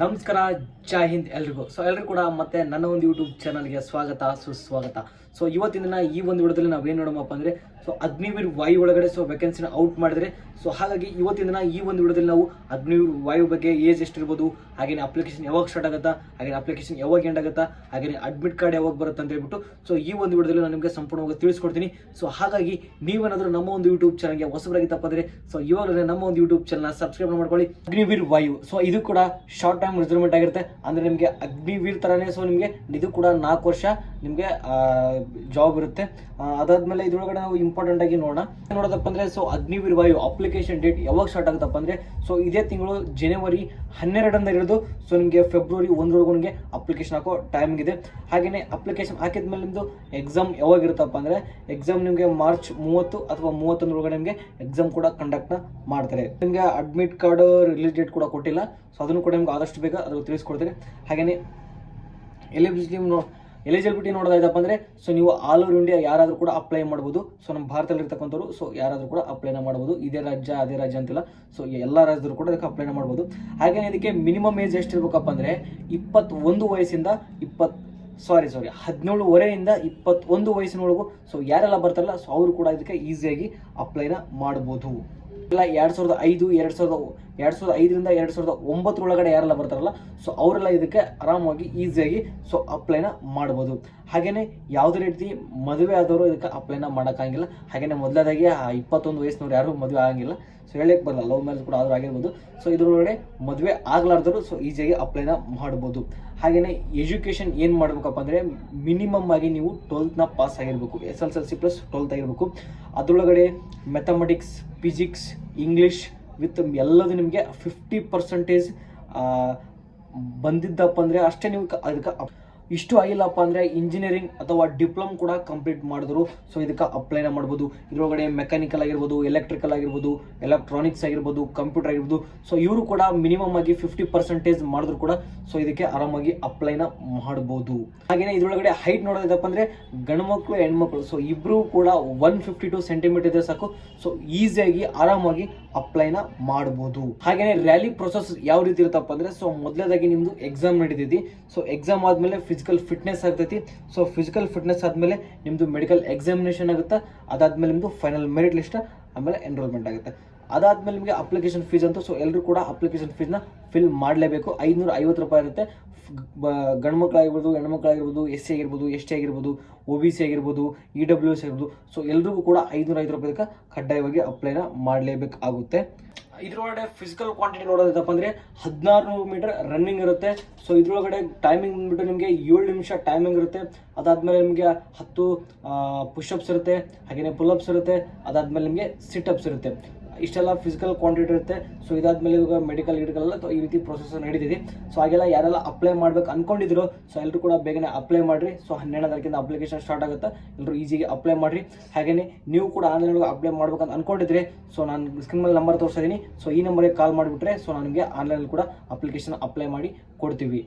ನಮಸ್ಕಾರ, ಜೈ ಹಿಂದ್ ಎಲ್ರಿಗೂ. ಎಲ್ಲರೂ ಕೂಡ ಮತ್ತೆ ನನ್ನ ಒಂದು ಯೂಟ್ಯೂಬ್ ಚಾನಲ್ಗೆ ಸ್ವಾಗತ ಸುಸ್ವಾಗತ. ಇವತ್ತಿನ ದಿನ ಈ ಒಂದು ವಿಡಿಯೋದಲ್ಲಿ ನಾವೇನು ನೋಡೋಣಪ್ಪ ಅಂದರೆ ಅಗ್ನಿವೀರ್ ವಾಯು ಒಳಗಡೆ ವೇಕೆನ್ಸಿನ ಔಟ್ ಮಾಡಿದ್ರೆ ಹಾಗಾಗಿ ಇವತ್ತಿನ ದಿನ ಈ ಒಂದು ವಿಡಿಯೋದಲ್ಲಿ ನಾವು ಅಗ್ನಿವೀರ್ ವಾಯು ಬಗ್ಗೆ ಏಜ್ ಎಷ್ಟಿರ್ಬೋದು, ಹಾಗೆಯೇ ಅಪ್ಲಿಕೇಶನ್ ಯಾವಾಗ ಸ್ಟಾರ್ಟ್ ಆಗುತ್ತಾ, ಹಾಗೆ ಅಪ್ಲಿಕೇಶನ್ ಯಾವಾಗ ಎಂಡ್ ಆಗುತ್ತಾ, ಹಾಗೆ ಅಡ್ಮಿಟ್ ಕಾರ್ಡ್ ಯಾವಾಗ ಬರುತ್ತೆ ಅಂತ ಹೇಳ್ಬಿಟ್ಟು ಈ ಒಂದು ವಿಡಿಯೋದಲ್ಲಿ ನಾನು ನಿಮಗೆ ಸಂಪೂರ್ಣವಾಗಿ ತಿಳಿಸ್ಕೊಡ್ತೀನಿ. ಹಾಗಾಗಿ ನೀವೇನಾದರೂ ನಮ್ಮ ಒಂದು ಯೂಟ್ಯೂಬ್ ಚಾನಲ್ಗೆ ಹೊಸಬರಾಗಿತ್ತಪ್ಪ ಅಂದರೆ ಇವಾಗಲೇ ನಮ್ಮ ಒಂದು ಯೂಟ್ಯೂಬ್ ಚಾನಲ್ನ ಸಬ್ಸ್ಕ್ರೈಬ್ ಮಾಡ್ಕೊಳ್ಳಿ. ಅಗ್ನಿವೀರ್ ವಾಯು ಇದು ಕೂಡ ಶಾರ್ಟ್ ಟೈಮ್ ರಿಸರ್ವ್ಮೆಂಟ್ ಆಗಿರುತ್ತೆ. ಅಂದರೆ ನಿಮಗೆ ಅಗ್ನಿವೀರ್ ಥರನೇ ನಿಮಗೆ ಇದು ಕೂಡ 4 ವರ್ಷ ನಿಮಗೆ ಜಾಬ್ ಇರುತ್ತೆ. ಅದಾದ್ಮೇಲೆ ಇದ್ರೊಳಗಡೆ ನಾವು ಇಂಪಾರ್ಟೆಂಟ್ ಆಗಿ ನೋಡೋದಪ್ಪ ಅಂದರೆ ಅಗ್ನಿವೀರ್ ವಾಯು ಅಪ್ಲಿಕೇಶನ್ ಡೇಟ್ ಯಾವಾಗ ಸ್ಟಾರ್ಟ್ ಆಗುತ್ತಪ್ಪ ಅಂದರೆ ಇದೇ ತಿಂಗಳು ಜನವರಿ 12ರಿಂದ ಹಿಡಿದು ನಿಮಗೆ ಫೆಬ್ರವರಿ 1ರವರೆಗೂ ನಿಮಗೆ ಅಪ್ಲಿಕೇಶನ್ ಹಾಕೋ ಟೈಮಿಂಗ್ ಇದೆ. ಹಾಗೆಯೇ ಅಪ್ಲಿಕೇಶನ್ ಹಾಕಿದ್ಮೇಲೆ ನಿಮ್ಮದು ಎಕ್ಸಾಮ್ ಯಾವಾಗ ಇರುತ್ತಪ್ಪ ಅಂದರೆ ಎಕ್ಸಾಮ್ ನಿಮಗೆ ಮಾರ್ಚ್ 30 ಅಥವಾ 31ರೊಳಗಡೆ ನಿಮಗೆ ಎಕ್ಸಾಮ್ ಕೂಡ ಕಂಡಕ್ಟ್ನ ಮಾಡ್ತಾರೆ. ನಿಮಗೆ ಅಡ್ಮಿಟ್ ಕಾರ್ಡ್ ರಿಲೀಸ್ ಡೇಟ್ ಕೂಡ ಕೊಟ್ಟಿಲ್ಲ, ಅದನ್ನು ಕೂಡ ನಿಮ್ಗೆ ಆದಷ್ಟು ಬೇಗ ಅದು ತಿಳಿಸ್ಕೊಡ್ತಾರೆ. ಹಾಗೆಯೇ ಎಲಿಜಿಬಿಲಿಟಿ ನೋಡೋದಾಯ್ತಪ್ಪ ಅಂದರೆ ನೀವು ಆಲ್ ಓವರ್ ಇಂಡಿಯಾ ಯಾರಾದರೂ ಕೂಡ ಅಪ್ಲೈ ಮಾಡ್ಬೋದು. ನಮ್ಮ ಭಾರತದಲ್ಲಿ ಇರ್ತಕ್ಕಂಥವ್ರು ಯಾರಾದರೂ ಕೂಡ ಅಪ್ಲೈನ ಮಾಡ್ಬೋದು. ಇದೇ ರಾಜ್ಯ ಅದೇ ರಾಜ್ಯ ಅಂತಿಲ್ಲ, ಎಲ್ಲ ರಾಜ್ಯದವರು ಕೂಡ ಅದಕ್ಕೆ ಅಪ್ಲೈನ ಮಾಡ್ಬೋದು. ಹಾಗೆಯೇ ಇದಕ್ಕೆ ಮಿನಿಮಮ್ ಏಜ್ ಎಷ್ಟಿರ್ಬೇಕಪ್ಪ ಅಂದರೆ 21 ವಯಸ್ಸಿಂದ 17 ವರೆಯಿಂದ 21 ವಯಸ್ಸಿನೊಳಗೂ ಯಾರೆಲ್ಲ ಬರ್ತಾರಲ್ಲ ಅವರು ಕೂಡ ಇದಕ್ಕೆ ಈಸಿಯಾಗಿ ಅಪ್ಲೈನ ಮಾಡ್ಬೋದು. ಇಲ್ಲ 2005ರಿಂದ 2009 ಯಾರೆಲ್ಲ ಬರ್ತಾರಲ್ಲ ಅವರೆಲ್ಲ ಇದಕ್ಕೆ ಆರಾಮಾಗಿ ಈಸಿಯಾಗಿ ಅಪ್ಲೈನ ಮಾಡ್ಬೋದು. ಹಾಗೆಯೇ ಯಾವುದೇ ರೀತಿ ಮದುವೆ ಆದವರು ಇದಕ್ಕೆ ಅಪ್ಲೈನ ಮಾಡೋಕ್ಕಾಗಿಲ್ಲ. ಹಾಗೆಯೇ ಮೊದಲದಾಗಿ 21 ವಯಸ್ಸಿನವ್ರು ಯಾರು ಮದುವೆ ಆಗಂಗಿಲ್ಲ, ಹೇಳಕ್ಕೆ ಬರಲ್ಲ. ಲವ್ ಮ್ಯಾರೇಜ್ ಕೂಡ ಆದರೂ ಆಗಿರ್ಬೋದು. ಇದರೊಳಗಡೆ ಮದುವೆ ಆಗ್ಲಾರ್ದವರು ಈಸಿಯಾಗಿ ಅಪ್ಲೈನ ಮಾಡ್ಬೋದು. ಹಾಗೆಯೇ ಎಜುಕೇಷನ್ ಏನು ಮಾಡಬೇಕಪ್ಪ ಅಂದರೆ ಮಿನಿಮಮ್ ಆಗಿ ನೀವು 12ನ ಪಾಸ್ ಆಗಿರಬೇಕು, SSLC ಪ್ಲಸ್ 12th ಆಗಿರಬೇಕು. ಅದರೊಳಗಡೆ ಮ್ಯಾಥಮೆಟಿಕ್ಸ್, ಫಿಸಿಕ್ಸ್, ಇಂಗ್ಲೀಷ್ ವಿತ್ ಎಲ್ಲದು ನಿಮಗೆ 50% ಬಂದಿದ್ದಪ್ಪ ಅಂದರೆ ಅಷ್ಟೇ ನೀವು ಅದಕ್ಕೆ. ಇಷ್ಟು ಆಗಿಲ್ಲಪ್ಪ ಅಂದರೆ ಇಂಜಿನಿಯರಿಂಗ್ ಅಥವಾ ಡಿಪ್ಲೊಮ್ ಕೂಡ ಕಂಪ್ಲೀಟ್ ಮಾಡಿದ್ರು ಇದಕ್ಕೆ ಅಪ್ಲೈನ ಮಾಡ್ಬೋದು. ಇದರೊಳಗಡೆ ಮೆಕ್ಯಾನಿಕಲ್ ಆಗಿರ್ಬೋದು, ಎಲೆಕ್ಟ್ರಿಕಲ್ ಆಗಿರ್ಬೋದು, ಎಲೆಕ್ಟ್ರಾನಿಕ್ಸ್ ಆಗಿರ್ಬೋದು, ಕಂಪ್ಯೂಟರ್ ಆಗಿರ್ಬೋದು. ಇವರು ಕೂಡ ಮಿನಿಮಮ್ ಆಗಿ 50% ಮಾಡಿದ್ರು ಕೂಡ ಇದಕ್ಕೆ ಆರಾಮಾಗಿ ಅಪ್ಲೈನ ಮಾಡ್ಬೋದು. ಹಾಗೆಯೇ ಇದರೊಳಗಡೆ ಹೈಟ್ ನೋಡೋದಪ್ಪ ಅಂದರೆ ಗಂಡು ಮಕ್ಕಳು ಹೆಣ್ಮಕ್ಳು ಇಬ್ಬರು ಕೂಡ 152 ಸೆಂಟಿಮೀಟರ್ ಇದ್ರೆ ಸಾಕು ಈಸಿಯಾಗಿ ಆರಾಮಾಗಿ ಅಪ್ಲೈನ ಮಾಡ್ಬೋದು. ಹಾಗೆಯೇ ರ್ಯಾಲಿ ಪ್ರೊಸೆಸ್ ಯಾವ ರೀತಿ ಇರುತ್ತಪ್ಪ ಅಂದರೆ ಮೊದಲದಾಗಿ ನಿಮ್ಮದು ಎಕ್ಸಾಮ್ ನಡೀತೈತಿ. ಎಕ್ಸಾಮ್ ಆದಮೇಲೆ ಫಿಸಿಕಲ್ ಫಿಟ್ನೆಸ್ ಆಗ್ತೈತಿ. ಫಿಸಿಕಲ್ ಫಿಟ್ನೆಸ್ ಆದಮೇಲೆ ನಿಮ್ಮದು ಮೆಡಿಕಲ್ ಎಕ್ಸಾಮಿನೇಷನ್ ಆಗುತ್ತೆ. ಅದಾದಮೇಲೆ ನಿಮ್ಮದು ಫೈನಲ್ ಮೆರಿಟ್ ಲಿಸ್ಟ್, ಆಮೇಲೆ ಎನ್ರೋಲ್ಮೆಂಟ್ ಆಗುತ್ತೆ. ಅದಾದಮೇಲೆ ನಿಮಗೆ ಅಪ್ಲಿಕೇಶನ್ ಫೀಸ್ ಅಂತೂ ಎಲ್ಲರೂ ಕೂಡ ಅಪ್ಲಿಕೇಶನ್ ಫೀಸ್ನ ಫಿಲ್ ಮಾಡಲೇಬೇಕು. 550 ರೂಪಾಯಿ ಇರುತ್ತೆ. ಗಂಡು ಮಕ್ಕಳಾಗಿರ್ಬೋದು, ಹೆಣ್ಮಕ್ಳಾಗಿರ್ಬೋದು, SC ಆಗಿರ್ಬೋದು, ST ಆಗಿರ್ಬೋದು, OBC ಆಗಿರ್ಬೋದು, EWS ಆಗಿರ್ಬೋದು. ಎಲ್ರಿಗೂ ಕೂಡ 505 ರೂಪಾಯಿಗೆ ಕಡ್ಡಾಯವಾಗಿ ಅಪ್ಲೈನ ಮಾಡಲೇಬೇಕಾಗುತ್ತೆ. ಇದರೊಳಗಡೆ ಫಿಸಿಕಲ್ ಕ್ವಾಂಟಿಟಿ ನೋಡೋದಪ್ಪ ಅಂದರೆ 1600 ಮೀಟರ್ ರನ್ನಿಂಗ್ ಇರುತ್ತೆ. ಇದರೊಳಗಡೆ ಟೈಮಿಂಗ್ ಬಂದ್ಬಿಟ್ಟು ನಿಮಗೆ 7 ನಿಮಿಷ ಟೈಮಿಂಗ್ ಇರುತ್ತೆ. ಅದಾದಮೇಲೆ ನಿಮಗೆ 10 ಪುಷಪ್ಸ್ ಇರುತ್ತೆ, ಹಾಗೆಯೇ ಪುಲ್ಅಪ್ಸ್ ಇರುತ್ತೆ. ಅದಾದಮೇಲೆ ನಿಮಗೆ ಸಿಟ್ಅಪ್ಸ್ ಇರುತ್ತೆ. ಇಷ್ಟೆಲ್ಲ ಫಿಸಿಕಲ್ ಕ್ವಾಂಟಿಟಿ ಇರುತ್ತೆ. ಇದಾದ್ಮೇಲೆ ಇವಾಗ ಮೆಡಿಕಲ್ ಎಲ್ಲ ಈ ರೀತಿ ಪ್ರೊಸೆಸ್ ನಡೀತಿದೆ. ಹಾಗೆಲ್ಲ ಯಾರೆಲ್ಲ ಅಪ್ಲೈ ಮಾಡ್ಬೇಕು ಅನ್ಕೊಂಡಿದ್ರು ಎಲ್ಲರೂ ಕೂಡ ಬೇಗನೆ ಅಪ್ಲೈ ಮಾಡಿರಿ. 12ನೇ ತಾರೀಕಿಂದ ಅಪ್ಲಿಕೇಶನ್ ಸ್ಟಾರ್ಟ್ ಆಗುತ್ತೆ. ಎಲ್ಲರೂ ಈಸಿಗೆ ಅಪ್ಲೈ ಮಾಡಿರಿ. ಹಾಗೆಯೇ ನೀವು ಕೂಡ ಆನ್ಲೈನ್ ಒಳಗೆ ಅಪ್ಲೈ ಮಾಡ್ಬೇಕಂತ ಅನ್ಕೊಂಡಿದ್ರೆ ನಾನು ಸ್ಕ್ರೀನ್ ಮೇಲೆ ನಂಬರ್ ತೋರಿಸಿದ್ದೀನಿ. ಈ ನಂಬರ್ಗೆ ಕಾಲ್ ಮಾಡಿಬಿಟ್ರೆ ನಾನು ನಿಮಗೆ ಆನ್ಲೈನಲ್ಲಿ ಕೂಡ ಅಪ್ಲಿಕೇಶನ್ ಅಪ್ಲೈ ಮಾಡಿ ಕೊಡ್ತೀವಿ.